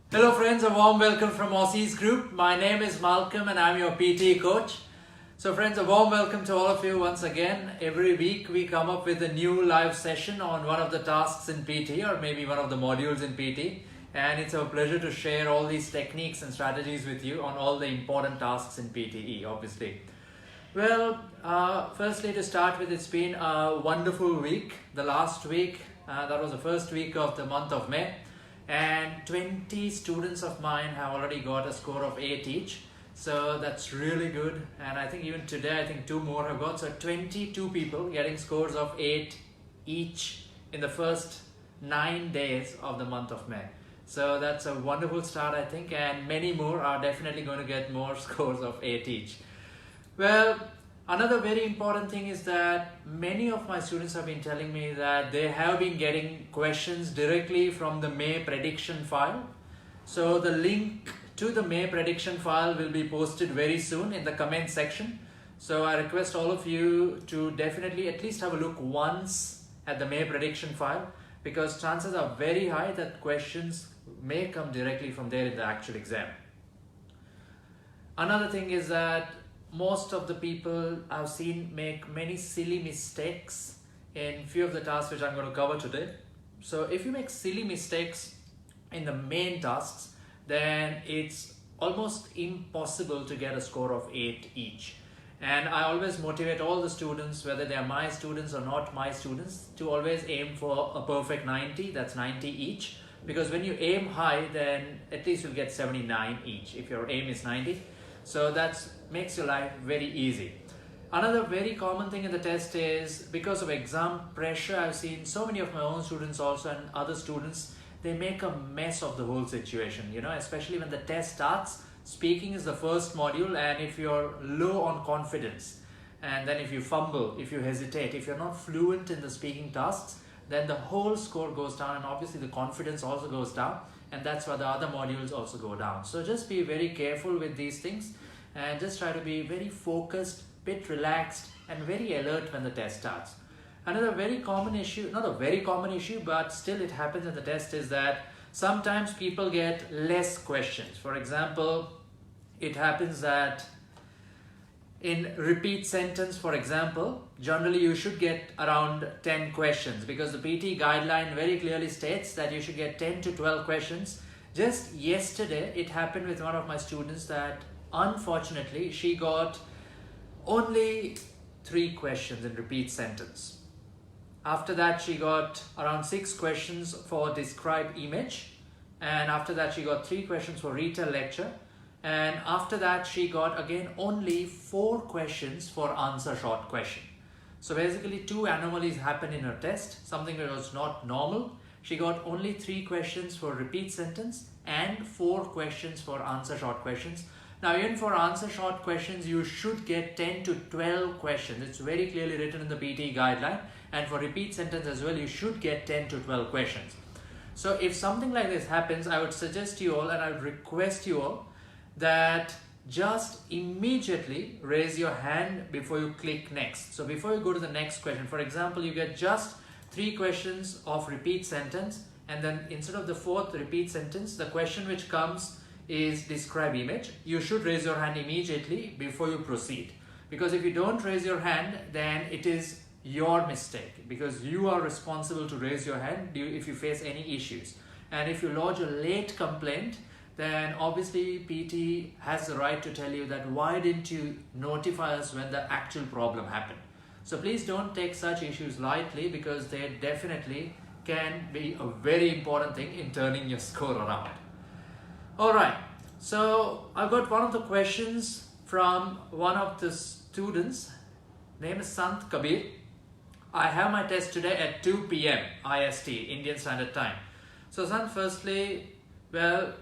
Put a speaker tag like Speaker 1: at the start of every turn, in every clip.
Speaker 1: Hello friends, a warm welcome from Aussie's group. My name is Malcolm and I'm your PTE coach. So friends, a warm welcome to all of you once again. Every week we come up with a new live session on one of the tasks in PTE or maybe one of the modules in PTE. And it's a pleasure to share all these techniques and strategies with you on all the important tasks in PTE, obviously. Well, firstly to start with, it's been a wonderful week. The last week, that was the first week of the month of May. And 20 students of mine have already got a score of 8 each. So that's really good. And I think even today, I think 2 more have got. So 22 people getting scores of 8 each in the first 9 days of the month of May. So that's a wonderful start, I think. And many more are definitely going to get more scores of 8 each. Well, another very important thing is that many of my students have been telling me that they have been getting questions directly from the May prediction file. So the link to the May prediction file will be posted very soon in the comment section. So I request all of you to definitely at least have a look once at the May prediction file, because chances are very high that questions may come directly from there in the actual exam. Another thing is that most of the people I've seen make many silly mistakes in few of the tasks which I'm going to cover today. So if you make silly mistakes in the main tasks, then it's almost impossible to get a score of 8 each. And I always motivate all the students, whether they are my students or not my students, to always aim for a perfect 90, that's 90 each. Because when you aim high, then at least you'll get 79 each if your aim is 90. So that makes your life very easy. Another very common thing in the test is, because of exam pressure, I've seen so many of my own students also and other students, they make a mess of the whole situation, especially when the test starts. Speaking is the first module, and if you're low on confidence, and then if you fumble, if you hesitate, if you're not fluent in the speaking tasks, then the whole score goes down, and obviously the confidence also goes down. And that's why the other modules also go down. So just be very careful with these things and just try to be very focused, bit relaxed and very alert when the test starts. Another very common issue, not a very common issue, but still it happens in the test, is that sometimes people get less questions. For example, it happens that in repeat sentence, for example, generally you should get around 10 questions, because the PT guideline very clearly states that you should get 10 to 12 questions. Just yesterday, it happened with one of my students that unfortunately she got only 3 questions in repeat sentence. After that, she got around 6 questions for describe image. And after that, she got 3 questions for retell lecture. And after that, she got again only 4 questions for answer short question. So basically 2 anomalies happened in her test, something that was not normal. She got only 3 questions for repeat sentence and 4 questions for answer short questions. Now even for answer short questions, you should get 10 to 12 questions. It's very clearly written in the PT guideline. And for repeat sentence as well, you should get 10 to 12 questions. So if something like this happens, I would suggest you all and I would request you all that just immediately raise your hand before you click next. So before you go to the next question, for example, you get just 3 questions of repeat sentence, and then instead of the 4th repeat sentence, the question which comes is describe image. You should raise your hand immediately before you proceed, because if you don't raise your hand, then it is your mistake, because you are responsible to raise your hand if you face any issues. And if you lodge a late complaint, then obviously PT has the right to tell you that why didn't you notify us when the actual problem happened. So please don't take such issues lightly, because they definitely can be a very important thing in turning your score around. Alright, so I've got one of the questions from one of the students. Name is Sant Kabir. I have my test today at 2 p.m. IST, Indian Standard Time. So Sant, firstly, well,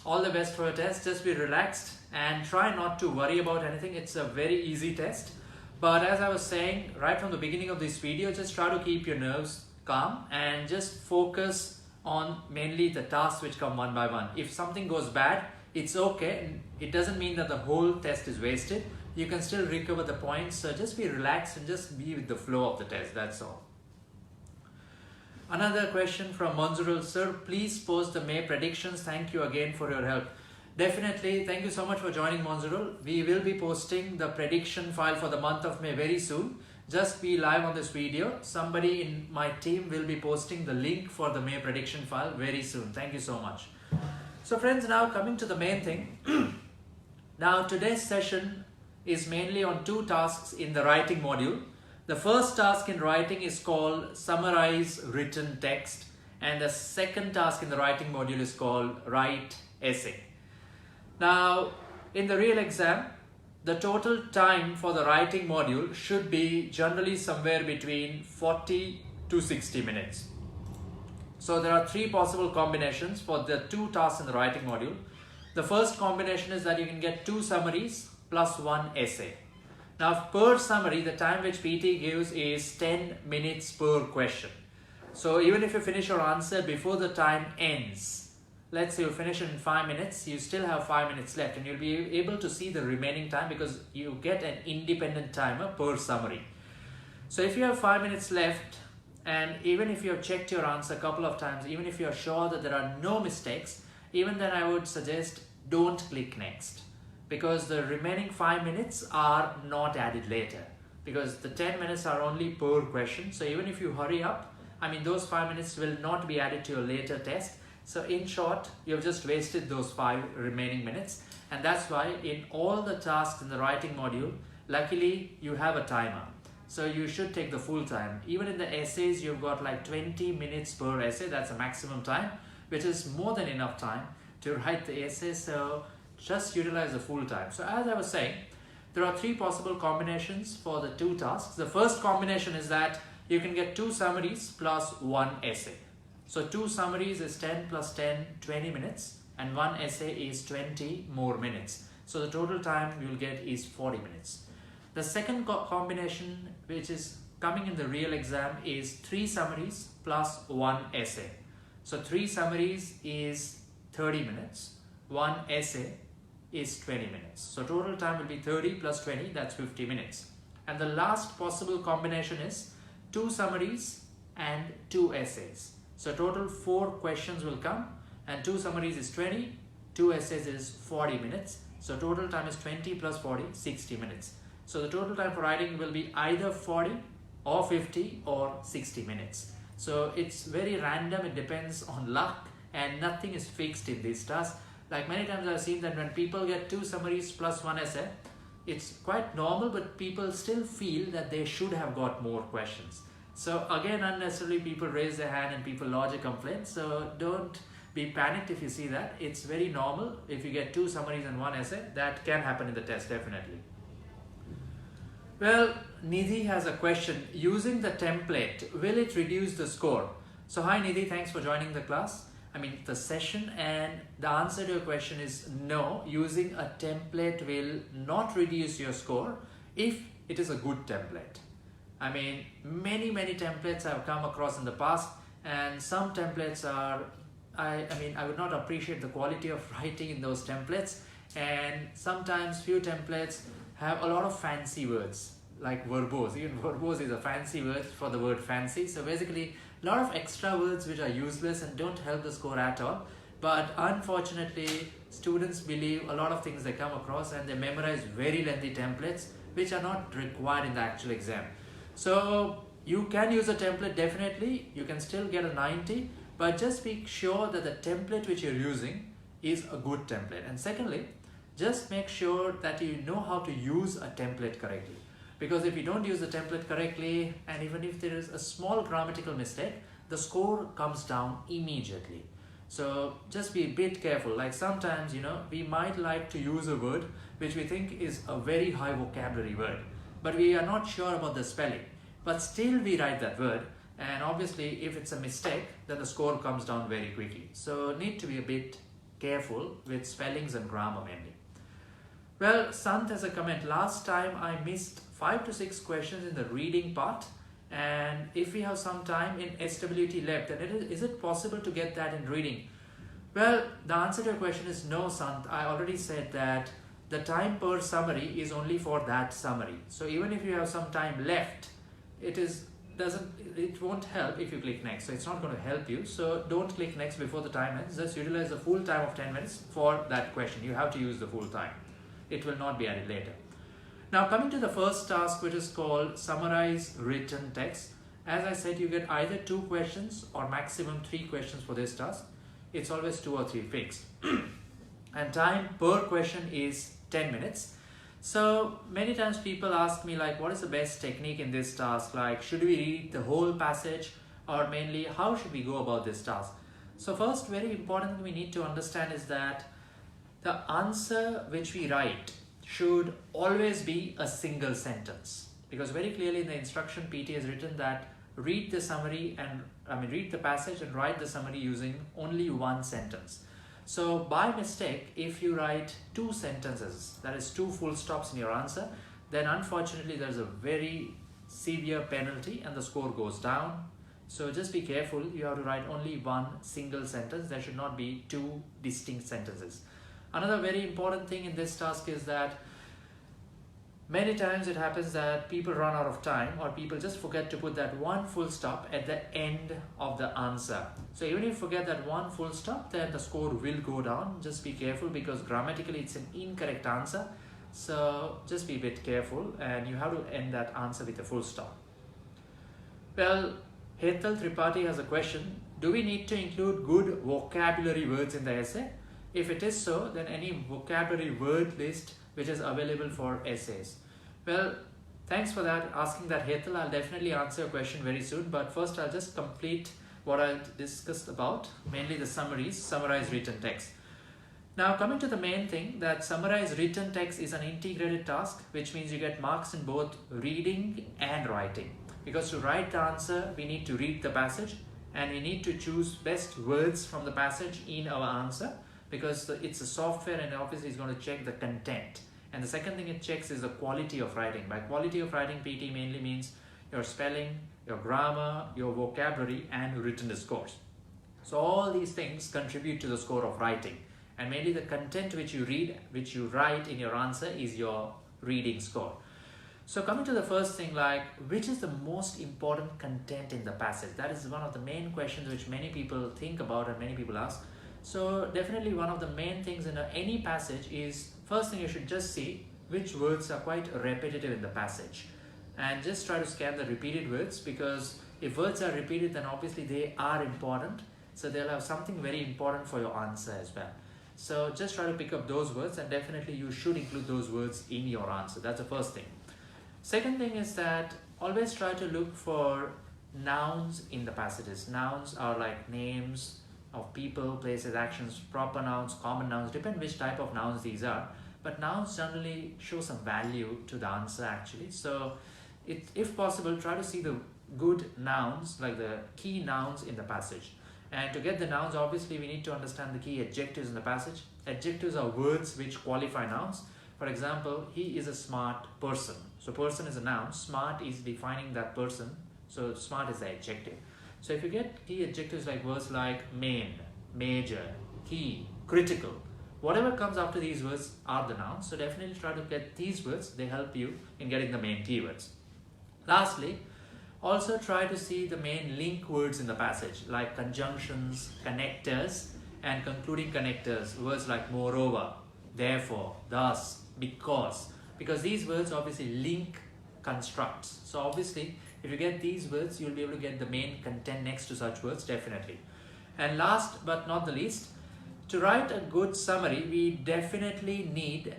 Speaker 1: all the best for your test. Just be relaxed and try not to worry about anything. It's a very easy test. But as I was saying right from the beginning of this video, just try to keep your nerves calm and just focus on mainly the tasks which come one by one. If something goes bad, it's okay. It doesn't mean that the whole test is wasted. You can still recover the points. So just be relaxed and just be with the flow of the test. That's all. Another question from Manzurul, sir, please post the May predictions. Thank you again for your help. Definitely, thank you so much for joining, Manzurul. We will be posting the prediction file for the month of May very soon. Just be live on this video. Somebody in my team will be posting the link for the May prediction file very soon. Thank you so much. So friends, now coming to the main thing. Now today's session is mainly on two tasks in the writing module. The first task in writing is called Summarize Written Text, and the second task in the writing module is called Write Essay. Now in the real exam, the total time for the writing module should be generally somewhere between 40 to 60 minutes. So there are three possible combinations for the two tasks in the writing module. The first combination is that you can get 2 summaries plus 1 essay. Now per summary, the time which PT gives is 10 minutes per question. So even if you finish your answer before the time ends, let's say you finish it in 5 minutes, you still have 5 minutes left and you'll be able to see the remaining time because you get an independent timer per summary. So if you have 5 minutes left, and even if you have checked your answer a couple of times, even if you are sure that there are no mistakes, even then I would suggest don't click next, because the remaining 5 minutes are not added later, because the 10 minutes are only per question. So even if you hurry up, I mean those 5 minutes will not be added to your later test. So in short, you've just wasted those 5 remaining minutes, and that's why in all the tasks in the writing module, luckily you have a timer. So you should take the full time. Even in the essays, you've got like 20 minutes per essay. That's a maximum time, which is more than enough time to write the essay. So just utilize the full time. So as I was saying, there are 3 possible combinations for the 2 tasks. The first combination is that you can get 2 summaries plus 1 essay. So 2 summaries is 10 plus 10, 20 minutes, and 1 essay is 20 more minutes. So the total time you'll get is 40 minutes. The second combination, which is coming in the real exam, is 3 summaries plus 1 essay. So 3 summaries is 30 minutes, 1 essay is 20 minutes. So total time will be 30 plus 20, that's 50 minutes. And the last possible combination is 2 summaries and 2 essays. So total 4 questions will come, and 2 summaries is 20, 2 essays is 40 minutes. So total time is 20 plus 40, 60 minutes. So the total time for writing will be either 40 or 50 or 60 minutes. So it's very random, it depends on luck, and nothing is fixed in these tasks. Like many times I've seen that when people get 2 summaries plus 1 essay, it's quite normal, but people still feel that they should have got more questions. So again, unnecessarily people raise their hand and people lodge a complaint. So don't be panicked if you see that. It's very normal. If you get 2 summaries and 1 essay, that can happen in the test, definitely. Well, Nidhi has a question. Using the template, will it reduce the score? So hi Nidhi, thanks for joining the class. The session, and the answer to your question is no. Using a template will not reduce your score if it is a good template. Many templates I've come across in the past, and some templates are, I would not appreciate the quality of writing in those templates, and sometimes few templates have a lot of fancy words like verbose. Even verbose is a fancy word for the word fancy. So basically a lot of extra words which are useless and don't help the score at all. But unfortunately, students believe a lot of things they come across, and they memorize very lengthy templates which are not required in the actual exam. So you can use a template, definitely. You can still get a 90, but just be sure that the template which you're using is a good template. And secondly, just make sure that you know how to use a template correctly. Because if you don't use the template correctly, and even if there is a small grammatical mistake, the score comes down immediately. So just be a bit careful. Like sometimes, we might like to use a word which we think is a very high vocabulary word, but we are not sure about the spelling. But still we write that word, and obviously if it's a mistake, then the score comes down very quickly. So need to be a bit careful with spellings and grammar mainly. Well, Sant has a comment. Last time I missed 5 to 6 questions in the reading part, and if we have some time in SWT left, then is it possible to get that in reading? Well, the answer to your question is no, Sant. I already said that the time per summary is only for that summary. So even if you have some time left, it won't help if you click next. So it's not going to help you. So don't click next before the time ends. Just utilize the full time of 10 minutes for that question. You have to use the full time. It will not be added later. Now coming to the first task, which is called Summarize Written Text. As I said, you get either 2 questions or maximum 3 questions for this task. It's always 2 or 3 fixed. And time per question is 10 minutes. So many times people ask me like, what is the best technique in this task? Like, should we read the whole passage, or mainly how should we go about this task? So first, very important thing we need to understand is that the answer which we write should always be a single sentence, because very clearly in the instruction PT has written that read the summary and read the passage and write the summary using only one sentence. So by mistake, if you write 2 sentences, that is 2 full stops in your answer, then unfortunately there's a very severe penalty and the score goes down. So just be careful, you have to write only one single sentence. There should not be 2 distinct sentences. Another very important thing in this task is that many times it happens that people run out of time, or people just forget to put that one full stop at the end of the answer. So even if you forget that one full stop, then the score will go down. Just be careful, because grammatically it's an incorrect answer. So just be a bit careful, and you have to end that answer with a full stop. Well, Hetal Tripathi has a question. Do we need to include good vocabulary words in the essay? If it is so, then any vocabulary word list which is available for essays. Well, thanks for that, asking that, Hetal. I'll definitely answer your question very soon, but first I'll just complete what I discussed about, mainly the summaries, summarize written text. Now coming to the main thing, that summarize written text is an integrated task, which means you get marks in both reading and writing. Because to write the answer, we need to read the passage, and we need to choose best words from the passage in our answer, because it's a software and obviously it's going to check the content. And the second thing it checks is the quality of writing. By quality of writing, PT mainly means your spelling, your grammar, your vocabulary, and written discourse. So all these things contribute to the score of writing. And mainly the content which you read, which you write in your answer, is your reading score. So coming to the first thing, like, which is the most important content in the passage? That is one of the main questions which many people think about and many people ask. So definitely one of the main things in any passage is, first thing you should just see which words are quite repetitive in the passage, and just try to scan the repeated words, because if words are repeated, then obviously they are important, so they'll have something very important for your answer as well. So just try to pick up those words, and definitely you should include those words in your answer. That's the first thing. Second thing is that always try to look for nouns in the passages. Nouns are like names of people, places, actions, proper nouns, common nouns, depend which type of nouns these are, but nouns generally show some value to the answer actually. So if possible, try to see the good nouns, like the key nouns in the passage. And to get the nouns, obviously we need to understand the key adjectives in the passage. Adjectives are words which qualify nouns. For example, he is a smart person. So person is a noun, smart is defining that person, so smart is the adjective. So if you get key adjectives like words like main, major, key, critical, whatever comes after these words are the nouns. So definitely try to get these words, they help you in getting the main keywords. Lastly, also try to see the main link words in the passage, like conjunctions, connectors, and concluding connectors, words like moreover, therefore, thus, because these words obviously link constructs. So obviously, if you get these words, you'll be able to get the main content next to such words, definitely. And last but not the least, to write a good summary, we definitely need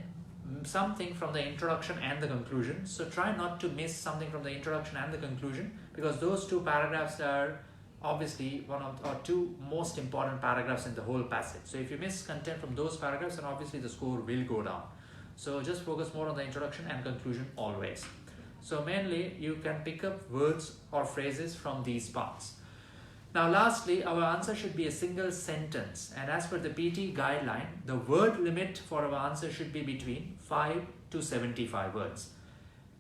Speaker 1: something from the introduction and the conclusion. So try not to miss something from the introduction and the conclusion, because those 2 paragraphs are obviously one of or 2 most important paragraphs in the whole passage. So if you miss content from those paragraphs, then obviously the score will go down. So just focus more on the introduction and conclusion always. So mainly you can pick up words or phrases from these parts. Now lastly, our answer should be a single sentence, and as per the PT guideline, the word limit for our answer should be between 5 to 75 words.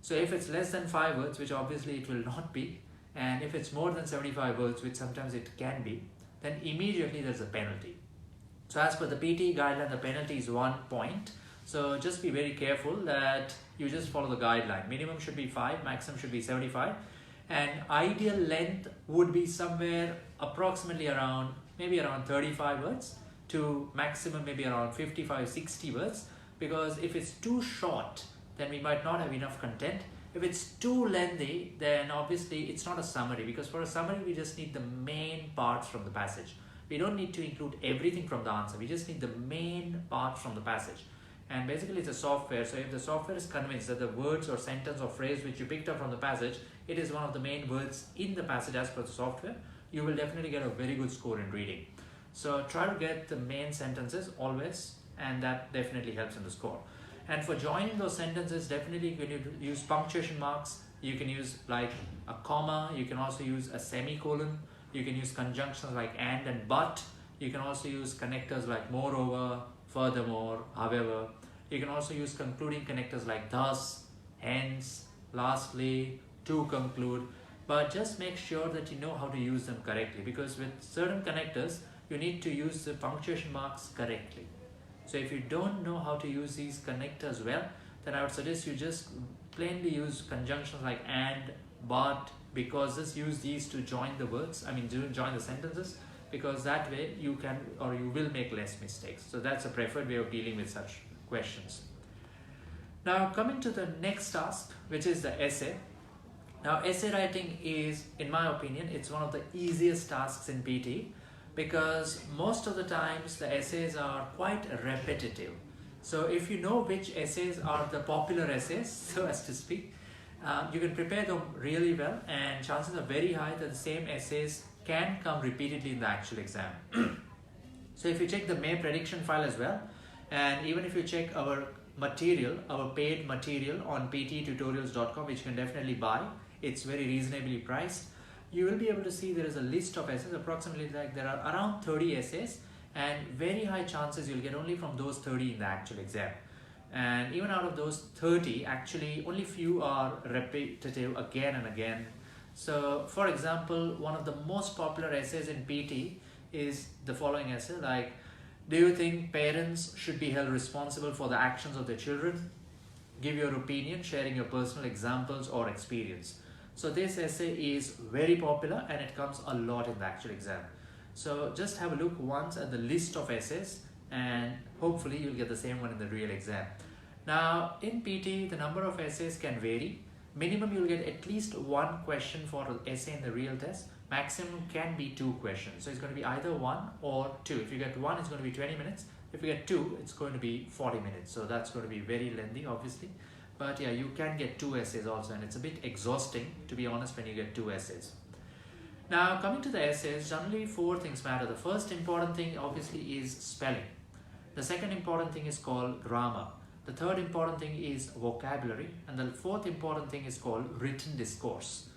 Speaker 1: So if it's less than 5 words, which obviously it will not be, and if it's more than 75 words, which sometimes it can be, then immediately there's a penalty. So as per the PT guideline, the penalty is 1 point. So just be very careful that you just follow the guideline. Minimum should be 5, maximum should be 75. and ideal length would be somewhere approximately around maybe around 35 words to maximum maybe around 55-60 words, because if it's too short then we might not have enough content. If it's too lengthy, then obviously it's not a summary, because for a summary we just need the main parts from the passage. We don't need to include everything from the answer, we just need the main parts from the passage. And basically it's a software, so if the software is convinced that the words or sentence or phrase which you picked up from the passage, it is one of the main words in the passage as per the software, you will definitely get a very good score in reading. So try to get the main sentences always, and that definitely helps in the score. And for joining those sentences, definitely when you use punctuation marks, you can use like a comma, you can also use a semicolon, you can use conjunctions like and but, you can also use connectors like moreover, furthermore, however. You can also use concluding connectors like thus, hence, lastly, to conclude, but just make sure that you know how to use them correctly, because with certain connectors, you need to use the punctuation marks correctly. So if you don't know how to use these connectors well, then I would suggest you just plainly use conjunctions like and, but, because just use these to join the words, join the sentences, because that way you can or you will make less mistakes. So that's a preferred way of dealing with such questions. Now coming to the next task, which is the essay. Now essay writing is, in my opinion, it's one of the easiest tasks in PTE, because most of the times the essays are quite repetitive. So if you know which essays are the popular essays, so as to speak, you can prepare them really well, and chances are very high that the same essays can come repeatedly in the actual exam. So if you check the May prediction file as well, and even if you check our material, our paid material on ptetutorials.com, which you can definitely buy, it's very reasonably priced, you will be able to see there is a list of essays, approximately like there are around 30 essays, and very high chances you'll get only from those 30 in the actual exam. And even out of those 30, actually only few are repetitive again and again. So for example, one of the most popular essays in PT is the following essay, like, do you think parents should be held responsible for the actions of their children? Give your opinion, sharing your personal examples or experience. So this essay is very popular and it comes a lot in the actual exam. So just have a look once at the list of essays and hopefully you'll get the same one in the real exam. Now in PT, the number of essays can vary. Minimum you'll get at least one question for an essay in the real test. Maximum can be 2 questions. So it's going to be either 1 or 2. If you get 1, it's going to be 20 minutes. If you get 2, it's going to be 40 minutes. So that's going to be very lengthy, obviously. But yeah, you can get 2 essays also, and it's a bit exhausting, to be honest, when you get 2 essays. Now, coming to the essays, generally 4 things matter. The first important thing, obviously, is spelling. The second important thing is called grammar. The third important thing is vocabulary. And the fourth important thing is called written discourse.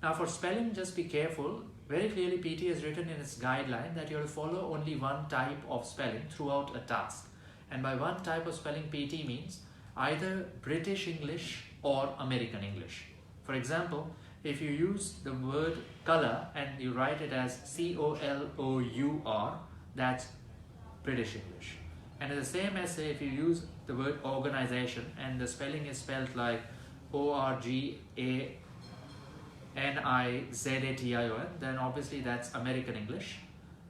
Speaker 1: Now, for spelling, just be careful. Very clearly, PT has written in its guideline that you will follow only one type of spelling throughout a task. And by one type of spelling, PT means either British English or American English. For example, if you use the word color and you write it as C-O-L-O-U-R, that's British English. And in the same essay, if you use the word organization and the spelling is spelled like O-R-G-A-N-I-Z-A-T-I-O-N, then obviously that's American English,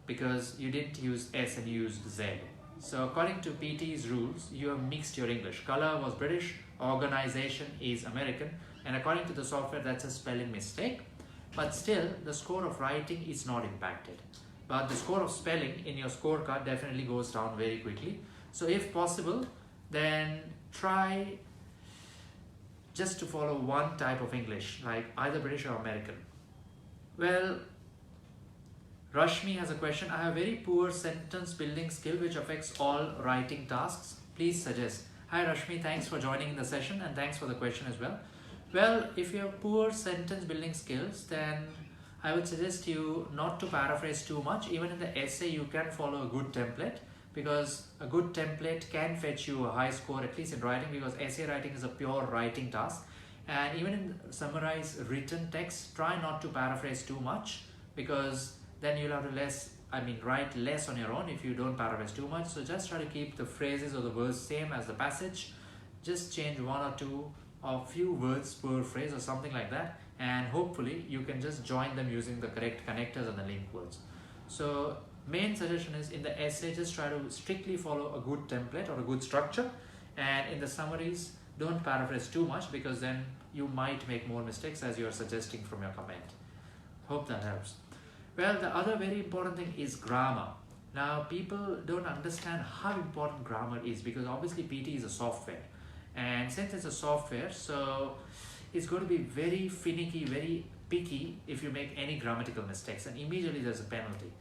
Speaker 1: because you didn't use S and you used Z. So according to PT's rules, you have mixed your English. Color was British, organization is American, and according to the software, that's a spelling mistake. But still, the score of writing is not impacted. But the score of spelling in your scorecard definitely goes down very quickly. So if possible, then try just to follow one type of English, like either British or American. Well, Rashmi has a question. I have very poor sentence building skill which affects all writing tasks. Please suggest. Hi Rashmi, thanks for joining the session and thanks for the question as well. Well, if you have poor sentence building skills, then I would suggest you not to paraphrase too much. Even in the essay, you can follow a good template, because a good template can fetch you a high score, at least in writing, because essay writing is a pure writing task. And even in Summarise written text, try not to paraphrase too much, because then you'll have to write less on your own if you don't paraphrase too much. So just try to keep the phrases or the words same as the passage. Just change 1 or 2 or few words per phrase or something like that, and hopefully you can just join them using the correct connectors and the link words. So main suggestion is, in the essay, just try to strictly follow a good template or a good structure, and in the summaries, don't paraphrase too much, because then you might make more mistakes as you are suggesting from your comment. Hope that helps. Well, the other very important thing is grammar. Now, people don't understand how important grammar is, because obviously PT is a software, and since it's a software, so it's going to be very finicky, very picky if you make any grammatical mistakes, and immediately there's a penalty.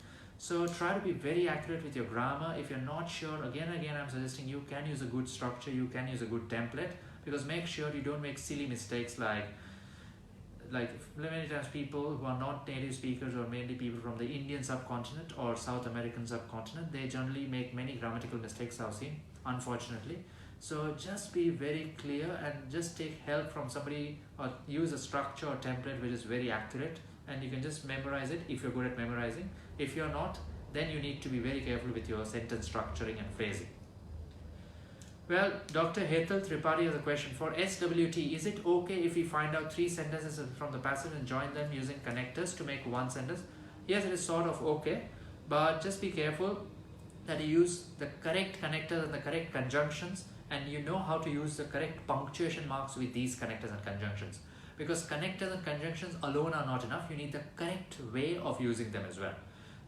Speaker 1: So try to be very accurate with your grammar. If you're not sure, again I'm suggesting you can use a good structure, you can use a good template, because make sure you don't make silly mistakes like many times people who are not native speakers, or mainly people from the Indian subcontinent or South American subcontinent, they generally make many grammatical mistakes I've seen, unfortunately. So just be very clear and just take help from somebody, or use a structure or template which is very accurate, and you can just memorize it if you're good at memorizing. If you're not, then you need to be very careful with your sentence structuring and phrasing. Well, Dr. Hetal Tripathi has a question. For SWT, is it okay if we find out 3 sentences from the passage and join them using connectors to make one sentence? Yes, it is sort of okay, but just be careful that you use the correct connectors and the correct conjunctions, and you know how to use the correct punctuation marks with these connectors and conjunctions. Because connectors and conjunctions alone are not enough, you need the correct way of using them as well.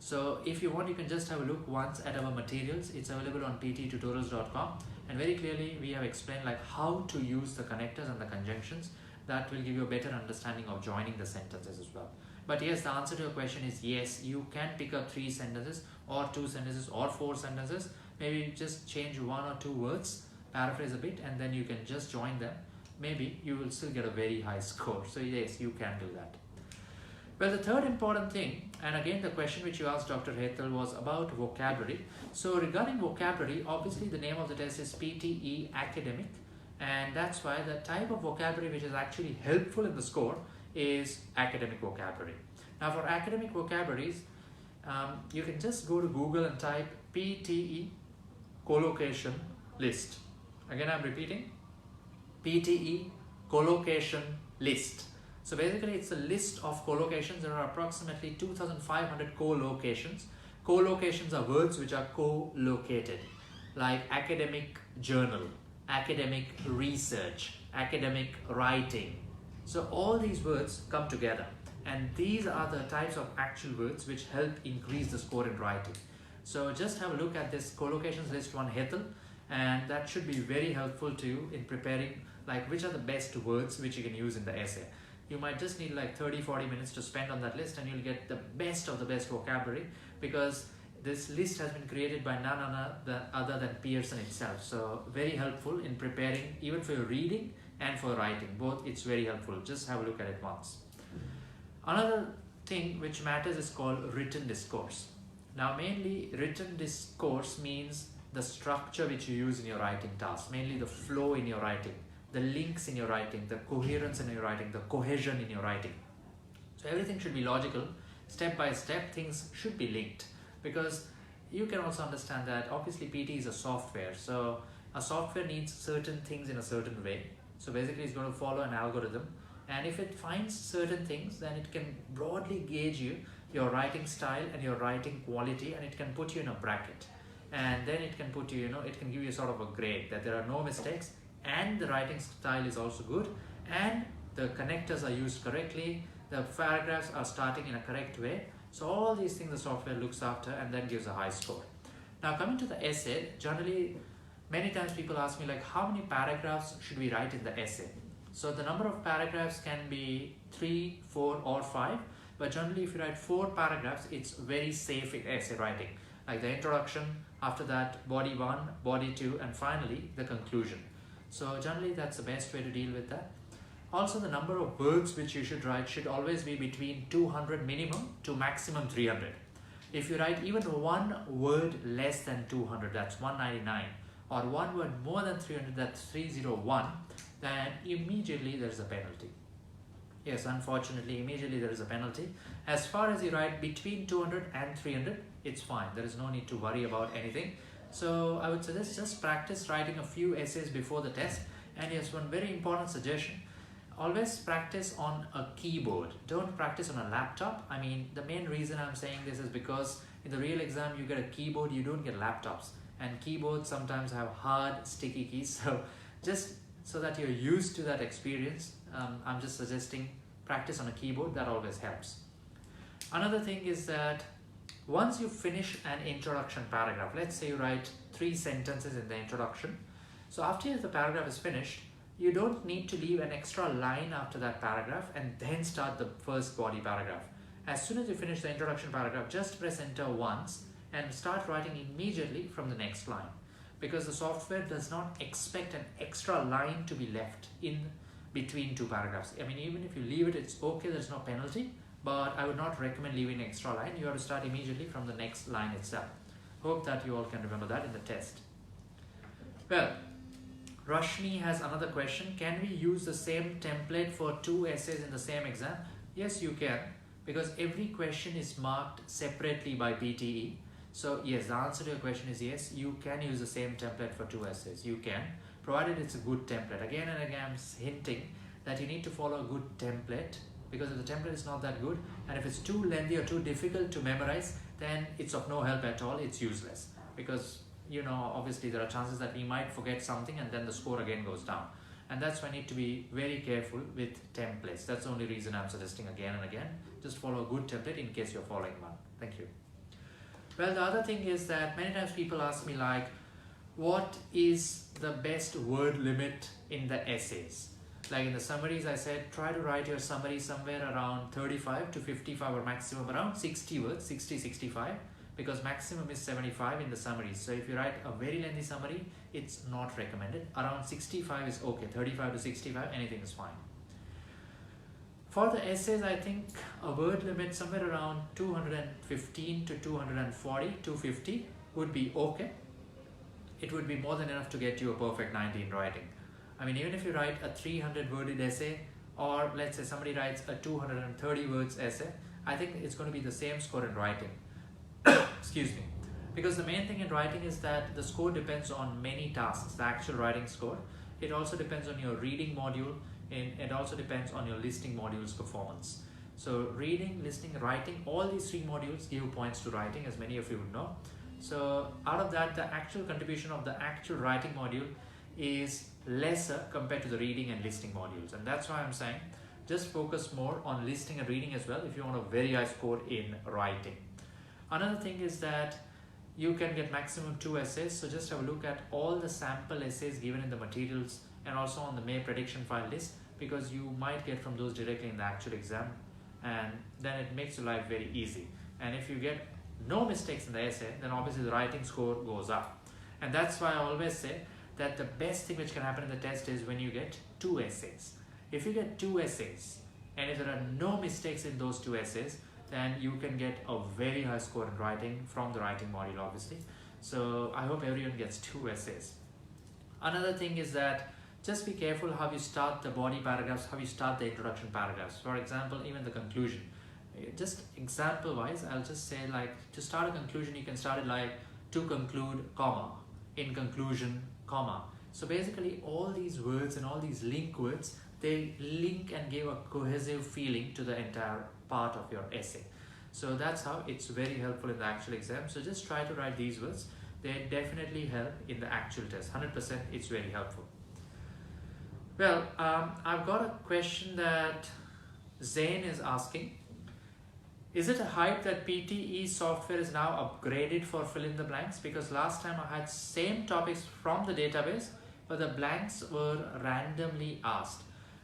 Speaker 1: So if you want, you can just have a look once at our materials. It's available on ptetutorials.com, and very clearly we have explained like how to use the connectors and the conjunctions. That will give you a better understanding of joining the sentences as well. But yes, the answer to your question is yes, you can pick up 3 sentences or 2 sentences or 4 sentences. Maybe just change 1 or 2 words, paraphrase a bit, and then you can just join them. Maybe you will still get a very high score. So yes, you can do that. Well, the third important thing, and again the question which you asked Dr. Hetal was about vocabulary. So regarding vocabulary, obviously the name of the test is PTE Academic, and that's why the type of vocabulary which is actually helpful in the score is academic vocabulary. Now for academic vocabularies, you can just go to Google and type PTE collocation list. Again, I'm repeating, PTE collocation list. So basically it's a list of collocations. There are approximately 2,500 collocations. Collocations are words which are co-located, like academic journal, academic research, academic writing. So all these words come together, and these are the types of actual words which help increase the score in writing. So just have a look at this collocations list one Hetal, and that should be very helpful to you in preparing like which are the best words which you can use in the essay. You might just need like 30-40 minutes to spend on that list, and you'll get the best of the best vocabulary, because this list has been created by none other than Pearson itself. So very helpful in preparing even for your reading and for writing. Both it's very helpful. Just have a look at it once. Another thing which matters is called written discourse. Now mainly written discourse means the structure which you use in your writing task, mainly the flow in your writing, the links in your writing, the coherence in your writing, the cohesion in your writing. So everything should be logical, step by step, things should be linked, because you can also understand that obviously PT is a software, so a software needs certain things in a certain way. So basically it's going to follow an algorithm, and if it finds certain things, then it can broadly gauge your writing style and your writing quality, and it can put you in a bracket, and then it can put you, it can give you sort of a grade that there are no mistakes, and the writing style is also good, and the connectors are used correctly, the paragraphs are starting in a correct way. So all these things the software looks after, and then gives a high score. Now coming to the essay, generally many times people ask me like how many paragraphs should we write in the essay. So the number of paragraphs can be 3, 4 or 5, but generally if you write 4 paragraphs, it's very safe in essay writing, like the introduction, after that body 1, body 2, and finally the conclusion. So generally that's the best way to deal with that. Also, the number of words which you should write should always be between 200 minimum to maximum 300. If you write even 1 word less than 200, that's 199, or 1 word more than 300, that's 301, then immediately there is a penalty. Yes, unfortunately, immediately there is a penalty. As far as you write between 200 and 300, it's fine. There is no need to worry about anything. So I would suggest just practice writing a few essays before the test. And yes, one very important suggestion, always practice on a keyboard. Don't practice on a laptop. I mean, the main reason I'm saying this is because in the real exam, you get a keyboard, you don't get laptops. And keyboards sometimes have hard, sticky keys. So just so that you're used to that experience, I'm just suggesting practice on a keyboard. That always helps. Another thing is that once you finish an introduction paragraph, let's say you write 3 sentences in the introduction. So after the paragraph is finished, you don't need to leave an extra line after that paragraph and then start the first body paragraph. As soon as you finish the introduction paragraph, just press enter once and start writing immediately from the next line, because the software does not expect an extra line to be left in between 2 paragraphs. I mean, even if you leave it, it's okay, there's no penalty, but I would not recommend leaving an extra line. You have to start immediately from the next line itself. Hope that you all can remember that in the test. Well, Rashmi has another question. Can we use the same template for 2 essays in the same exam? Yes, you can, because every question is marked separately by PTE. So yes, the answer to your question is yes, you can use the same template for 2 essays. You can, provided it's a good template. Again and again, I'm hinting that you need to follow a good template, because if the template is not that good, and if it's too lengthy or too difficult to memorize, then it's of no help at all. It's useless, because you know, obviously there are chances that we might forget something and then the score again goes down. And that's why I need to be very careful with templates. That's the only reason I'm suggesting again and again. Just follow a good template in case you're following one. Thank you. Well, the other thing is that many times people ask me like, what is the best word limit in the essays? Like in the summaries, I said, try to write your summary somewhere around 35 to 55 or maximum around 60 words, 60, 65. Because maximum is 75 in the summaries. So if you write a very lengthy summary, it's not recommended. Around 65 is okay, 35 to 65, anything is fine. For the essays, I think a word limit somewhere around 215 to 240, 250 would be okay. It would be more than enough to get you a perfect 90 in writing. I mean, even if you write a 300 worded essay, or let's say somebody writes a 230 words essay, I think it's going to be the same score in writing. Excuse me, because the main thing in writing is that the score depends on many tasks, the actual writing score. It also depends on your reading module, and it also depends on your listening module's performance. So reading, listening, writing, all these 3 modules give points to writing, as many of you would know. So out of that, the actual contribution of the actual writing module is lesser compared to the reading and listening modules. And that's why I'm saying just focus more on listening and reading as well if you want a very high score in writing. Another thing is that you can get maximum 2 essays. So just have a look at all the sample essays given in the materials and also on the May prediction file list, because you might get from those directly in the actual exam, and then it makes your life very easy. And if you get no mistakes in the essay, then obviously the writing score goes up. And that's why I always say that the best thing which can happen in the test is when you get 2 essays. If you get 2 essays and if there are no mistakes in those 2 essays, then you can get a very high score in writing from the writing module, obviously. So I hope everyone gets 2 essays. Another thing is that just be careful how you start the body paragraphs, how you start the introduction paragraphs. For example, even the conclusion. Just example wise, I'll just say like, to start a conclusion, you can start it like, to conclude, comma, in conclusion, comma. So basically all these words and all these link words, they link and give a cohesive feeling to the entire part of your essay. So that's how it's very helpful in the actual exam. So just try to write these words. They definitely help in the actual test. 100% it's very helpful. Well, I've got a question that Zain is asking. Is it a hype that PTE software is now upgraded for fill in the blanks? Because last time I had same topics from the database, but the blanks were randomly asked.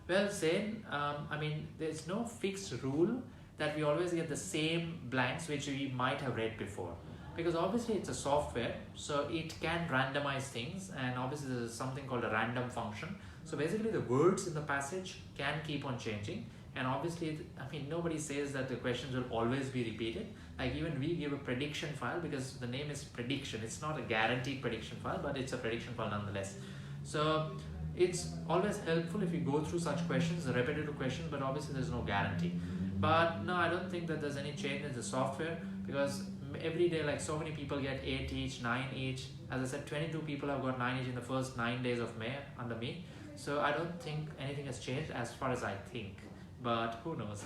Speaker 1: Well, Zain, I mean, there's no fixed rule that we always get the same blanks which we might have read before. Because obviously it's a software, so it can randomize things, and obviously there's something called a random function. So basically the words in the passage can keep on changing. And obviously, I mean, nobody says that the questions will always be repeated. Like even we give a prediction file because the name is prediction. It's not a guaranteed prediction file, but it's a prediction file nonetheless. So it's always helpful if you go through such questions, the repetitive questions, but obviously there's no guarantee. But no, I don't think that there's any change in the software, because every day, like so many people get 8 each, 9 each. As I said, 22 people have got 9 each in the first 9 days of May under me. So I don't think anything has changed as far as I think, but who knows.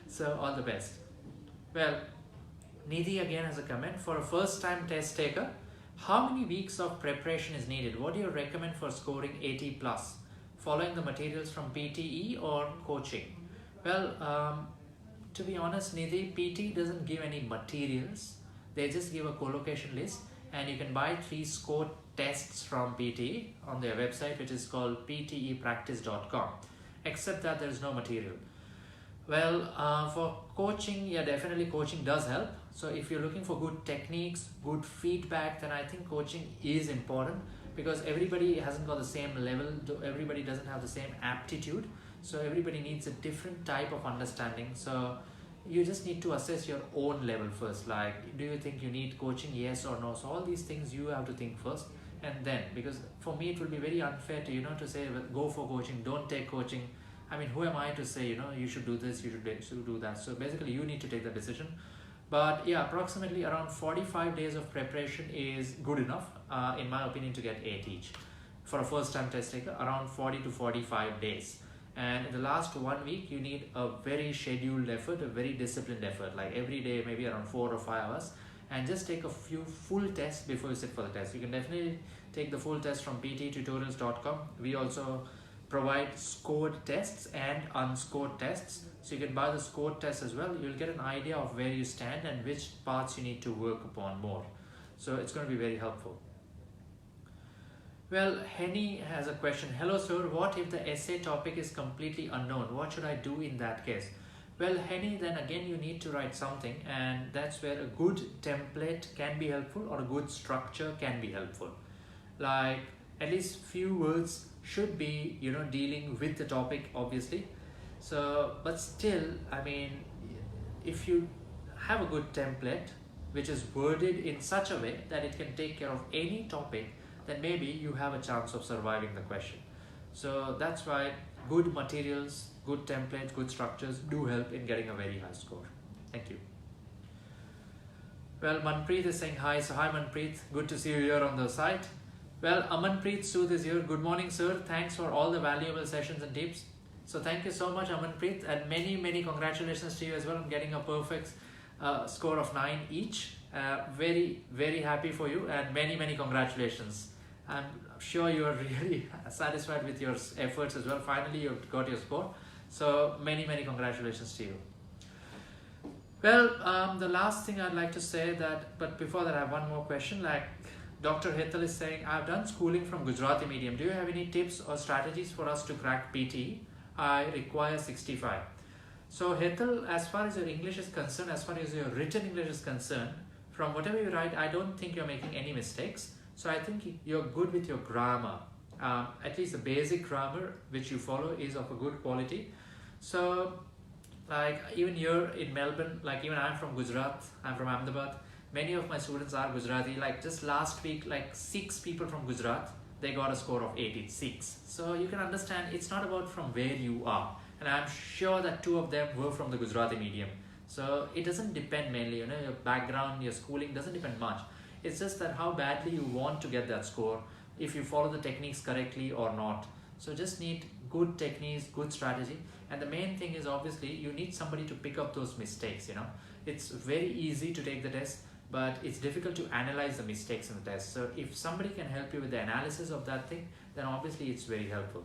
Speaker 1: So all the best. Well, Nidhi again has a comment. For a first time test taker, how many weeks of preparation is needed? What do you recommend for scoring 80 plus? Following the materials from PTE or coaching? Well, to be honest, Nidhi, PT doesn't give any materials. They just give a collocation list, and you can buy 3 score tests from PTE on their website, which is called ptepractice.com. Except that there is no material. Well, for coaching, yeah, definitely coaching does help. So if you're looking for good techniques, good feedback, then I think coaching is important, because everybody hasn't got the same level, everybody doesn't have the same aptitude. So everybody needs a different type of understanding. So you just need to assess your own level first. Like, do you think you need coaching? Yes or no? So all these things you have to think first, and then, because for me it will be very unfair to, to say, well, go for coaching, don't take coaching. I mean, who am I to say, you should do this, you should do that? So basically you need to take the decision. But yeah, approximately around 45 days of preparation is good enough, in my opinion, to get 8 each. For a first time test taker, around 40 to 45 days. And in the last 1 week, you need a very scheduled effort, a very disciplined effort, like every day, maybe around 4 or 5 hours, and just take a few full tests before you sit for the test. You can definitely take the full test from pttutorials.com. We also provide scored tests and unscored tests. So you can buy the scored tests as well. You'll get an idea of where you stand and which parts you need to work upon more. So it's going to be very helpful. Well, Henny has a question. Hello sir, what if the essay topic is completely unknown? What should I do in that case? Well, Henny, then again you need to write something, and that's where a good template can be helpful, or a good structure can be helpful. Like, at least few words should be, dealing with the topic, obviously. So, but still, I mean, if you have a good template which is worded in such a way that it can take care of any topic, then maybe you have a chance of surviving the question. So that's why good materials, good templates, good structures do help in getting a very high score. Thank you. Well, Manpreet is saying hi. So hi Manpreet, good to see you here on the site. Well, Amanpreet Sood is here. Good morning, sir. Thanks for all the valuable sessions and tips. So thank you so much, Amanpreet, and many congratulations to you as well on getting a perfect score of 9 each. Very happy for you, and many congratulations. I'm sure you are really satisfied with your efforts as well. Finally, you've got your score. So many congratulations to you. Well, the last thing I'd like to say but before that I have one more question. Like, Dr. Hetal is saying, I've done schooling from Gujarati medium. Do you have any tips or strategies for us to crack PTE? I require 65. So Hetal, as far as your English is concerned, as far as your written English is concerned, from whatever you write, I don't think you're making any mistakes. So I think you're good with your grammar. At least the basic grammar which you follow is of a good quality. So like even here in Melbourne, like even I'm from Gujarat, I'm from Ahmedabad. Many of my students are Gujarati. Like just last week, like 6 people from Gujarat, they got a score of 86. So you can understand it's not about from where you are. And I'm sure that 2 of them were from the Gujarati medium. So it doesn't depend mainly, your background, your schooling doesn't depend much. It's just that how badly you want to get that score, if you follow the techniques correctly or not. So just need good techniques, good strategy. And the main thing is obviously you need somebody to pick up those mistakes, It's very easy to take the test, but it's difficult to analyze the mistakes in the test. So if somebody can help you with the analysis of that thing, then obviously it's very helpful.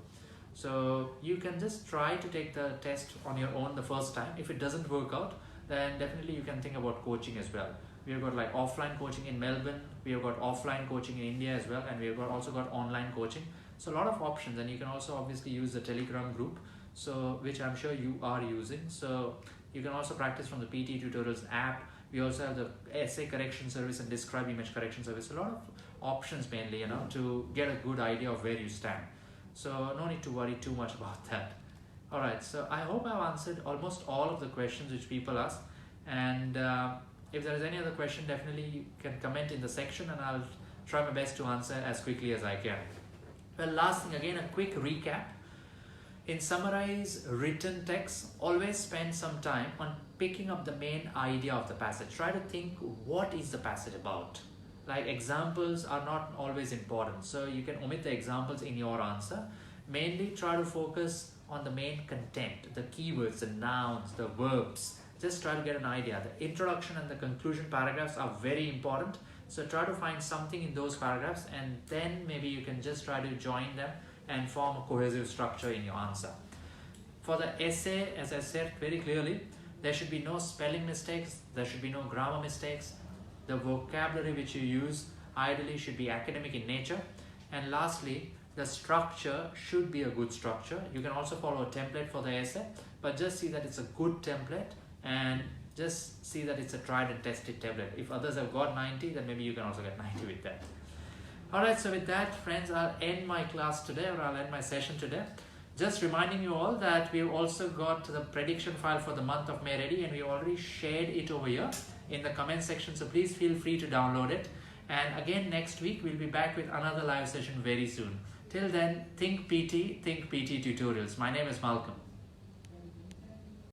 Speaker 1: So you can just try to take the test on your own the first time. If it doesn't work out, then definitely you can think about coaching as well. We have got like offline coaching in Melbourne, we have got offline coaching in India as well, and we have also got online coaching. So a lot of options, and you can also obviously use the Telegram group, so which I'm sure you are using. So you can also practice from the PT Tutorials app. We also have the essay correction service and describe image correction service. A lot of options mainly, to get a good idea of where you stand. So no need to worry too much about that. Alright, so I hope I've answered almost all of the questions which people asked. And if there is any other question, definitely you can comment in the section and I'll try my best to answer as quickly as I can. Well, last thing, again, a quick recap. In Summarise written text, always spend some time on picking up the main idea of the passage. Try to think, what is the passage about? Like examples are not always important, so you can omit the examples in your answer. mainly try to focus on the main content, the keywords, the nouns, the verbs. Just try to get an idea. The introduction and the conclusion paragraphs are very important. So try to find something in those paragraphs, and then maybe you can just try to join them and form a cohesive structure in your answer. For the essay, as I said very clearly, there should be no spelling mistakes, there should be no grammar mistakes. The vocabulary which you use ideally should be academic in nature. And lastly, the structure should be a good structure. You can also follow a template for the essay, but just see that it's a good template and just see that it's a tried and tested template. If others have got 90, then maybe you can also get 90 with that. Alright, so with that, friends, I'll end my class today, or I'll end my session today. Just reminding you all that we've also got the prediction file for the month of May ready, and we already shared it over here in the comment section, so please feel free to download it. And again, next week we'll be back with another live session very soon. Till then, think PT tutorials. My name is Malcolm.